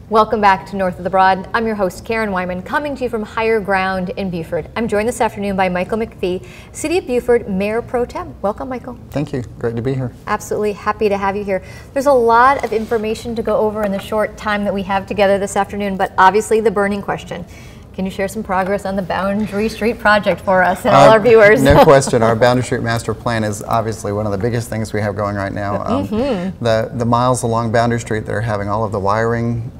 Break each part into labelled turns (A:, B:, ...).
A: Welcome back to North of the Broad. I'm your host, Karen Wyman, coming to you from higher ground in Beaufort. I'm joined this afternoon by Michael McPhee, City of Beaufort Mayor Pro Tem. Welcome, Michael.
B: Thank you. Great to be here.
A: Absolutely happy to have you here. There's a lot of information to go over in the short time that we have together this afternoon, but obviously the burning question. Can you share some progress on the Boundary Street project for us and all our viewers?
B: No question. Our Boundary Street Master Plan is obviously one of the biggest things we have going right now. The miles along Boundary Street that are having all of the wiring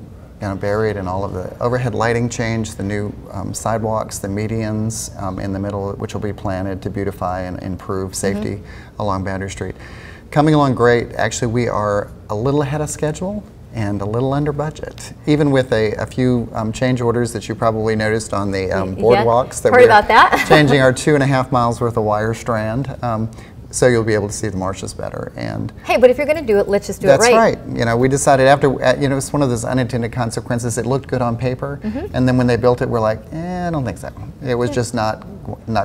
B: buried and all of the overhead lighting changed, the new sidewalks, the medians in the middle, which will be planted to beautify and improve safety along Boundary Street. Coming along great. Actually, we are a little ahead of schedule and a little under budget, even with a few change orders that you probably noticed on the boardwalks.
A: Heard about that.
B: Changing our 2.5 miles worth of wire strand. So you'll be able to see the marshes better. And
A: hey, but if you're going to do it, let's just do it right.
B: That's right. You know, we decided after, it's one of those unintended consequences. It looked good on paper, and then when they built it, we're like, I don't think so. It was just not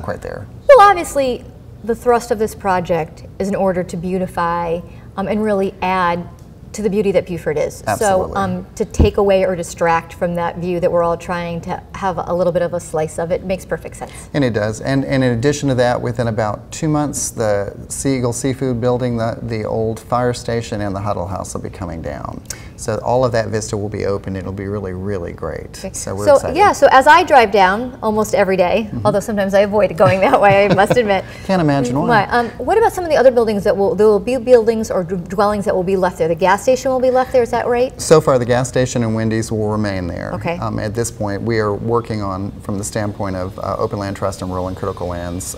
B: quite there.
A: Well, obviously, the thrust of this project is in order to beautify and really add to the beauty that Beaufort is.
B: Absolutely.
A: So to take away or distract from that view that we're all trying to have a little bit of a slice of, it makes perfect sense.
B: And it does. And in addition to that, within about 2 months, the Sea Eagle Seafood Building, the old fire station, and the Huddle House will be coming down. So all of that vista will be open. It'll be really, really great. So we're excited.
A: Yeah, so as I drive down almost every day, although sometimes I avoid going that way, I must admit.
B: Can't imagine why.
A: What about some of the other buildings there will be buildings or dwellings that will be left there? The gas station will be left there, is that right?
B: So far, the gas station and Wendy's will remain there.
A: Okay.
B: At this point, we are working on, from the standpoint of Open Land Trust and Rural and Critical Lands,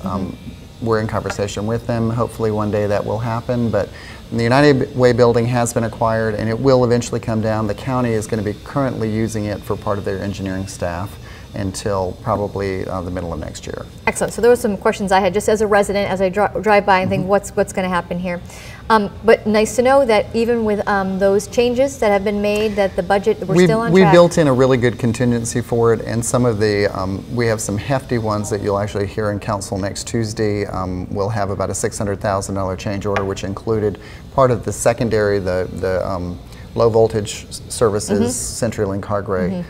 B: we're in conversation with them. Hopefully one day that will happen, but the United Way building has been acquired and it will eventually come down. The county is going to be currently using it for part of their engineering staff until probably the middle of next year.
A: Excellent. So there were some questions I had just as a resident as I drive by and think what's going to happen here. But nice to know that even with those changes that have been made, that the budget, we're still on track.
B: We built in a really good contingency for it, and some of the, we have some hefty ones that you'll actually hear in council next Tuesday. We'll have about a $600,000 change order, which included part of the secondary, the low voltage services, CenturyLink, Hargray,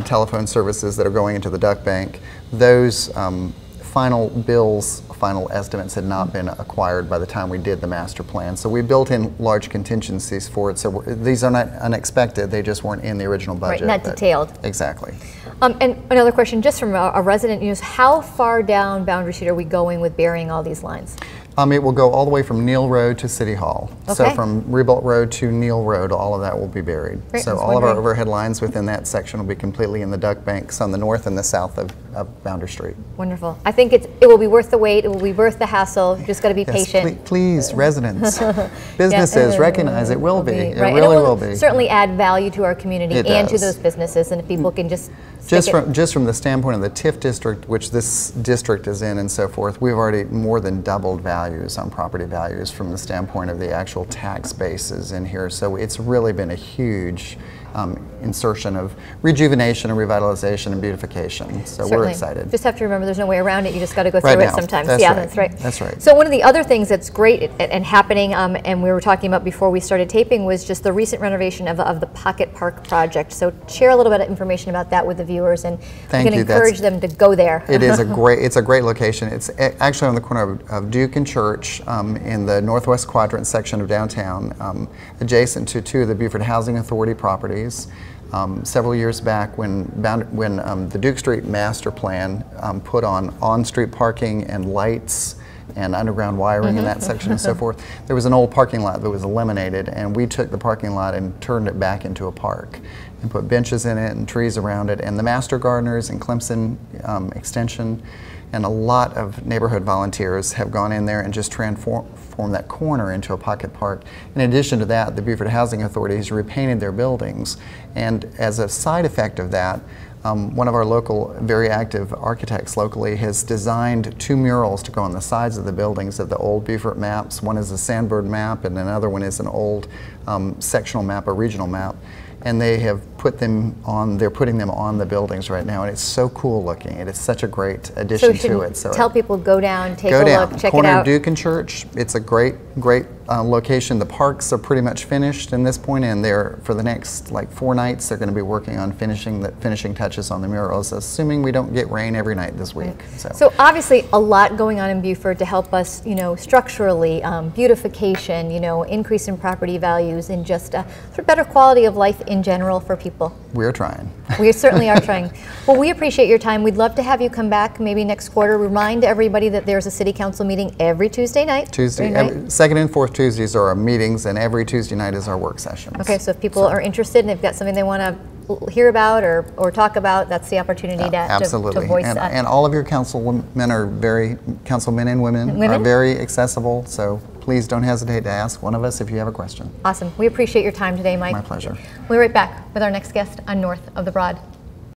B: telephone services that are going into the duct bank. Those final bills, final estimates had not been acquired by the time we did the master plan. So we built in large contingencies for it. So these are not unexpected, they just weren't in the original budget.
A: Right, not detailed.
B: Exactly.
A: And another question just from a resident, how far down Boundary Street are we going with burying all these lines?
B: It will go all the way from Neal Road to City Hall.
A: Okay.
B: So from Ribault Road to Neal Road, all of that will be buried.
A: Great.
B: So all of our overhead lines within that section will be completely in the duct banks on the north and the south of Boundary Street.
A: Wonderful. I think it will be worth the wait. It will be worth the hassle. Just got to be patient.
B: Please, residents, businesses, recognize it will be. It
A: right.
B: really will be.
A: Certainly add value to our community and to
B: does.
A: those businesses, and if people can just
B: from the standpoint of the TIF district, which this district is in and so forth, we've already more than doubled values on property values from the standpoint of the actual tax bases in here. So it's really been a huge insertion of rejuvenation and revitalization and beautification. So
A: Certainly.
B: We're excited.
A: Just have to remember there's no way around it. You just got to go through it sometimes.
B: That's
A: yeah,
B: right.
A: that's right.
B: That's right.
A: So one of the other things that's great and happening, and we were talking about before we started taping, was just the recent renovation of the Pocket Park project. So share a little bit of information about that with the viewers, and we can encourage them to go there.
B: It is it's a great location. It's actually on the corner of Duke and Church in the northwest quadrant section of downtown, adjacent to two of the Beaufort Housing Authority properties. Several years back when the Duke Street Master Plan put on-street parking and lights and underground wiring in that section and so forth, there was an old parking lot that was eliminated, and we took the parking lot and turned it back into a park and put benches in it and trees around it, and the Master Gardeners and Clemson Extension and a lot of neighborhood volunteers have gone in there and just transformed that corner into a pocket park. In addition to that, the Beaufort Housing Authority has repainted their buildings, and as a side effect of that, one of our local, very active architects locally has designed 2 murals to go on the sides of the buildings of the old Beaufort maps. One is a Sandbird map and another one is an old sectional map, a regional map. and they have put them on, they're putting them on the buildings right now, and it's so cool looking, and it's such a great addition to it.
A: So tell people, go down, take a look, check it out.
B: Corner of Duke and Church. It's a great location. The parks are pretty much finished in this point, and they're, for the next like 4 nights, they're going to be working on finishing touches on the murals, assuming we don't get rain every night this week.
A: So obviously a lot going on in Beaufort to help us, you know, structurally, beautification, you know, increase in property values, and just for better quality of life in general for people.
B: We're trying.
A: We certainly are trying. Well, we appreciate your time. We'd love to have you come back maybe next quarter. Remind everybody that there's a city council meeting every Tuesday night.
B: Second and fourth Tuesdays are our meetings, and every Tuesday night is our work sessions.
A: Okay, so if people are interested and they've got something they want to hear about or talk about, that's the opportunity to voice that.
B: And all of your councilmen and women are very accessible, so please don't hesitate to ask one of us if you have a question.
A: Awesome. We appreciate your time today, Mike.
B: My pleasure.
A: We'll be right back with our next guest on North of the Broad.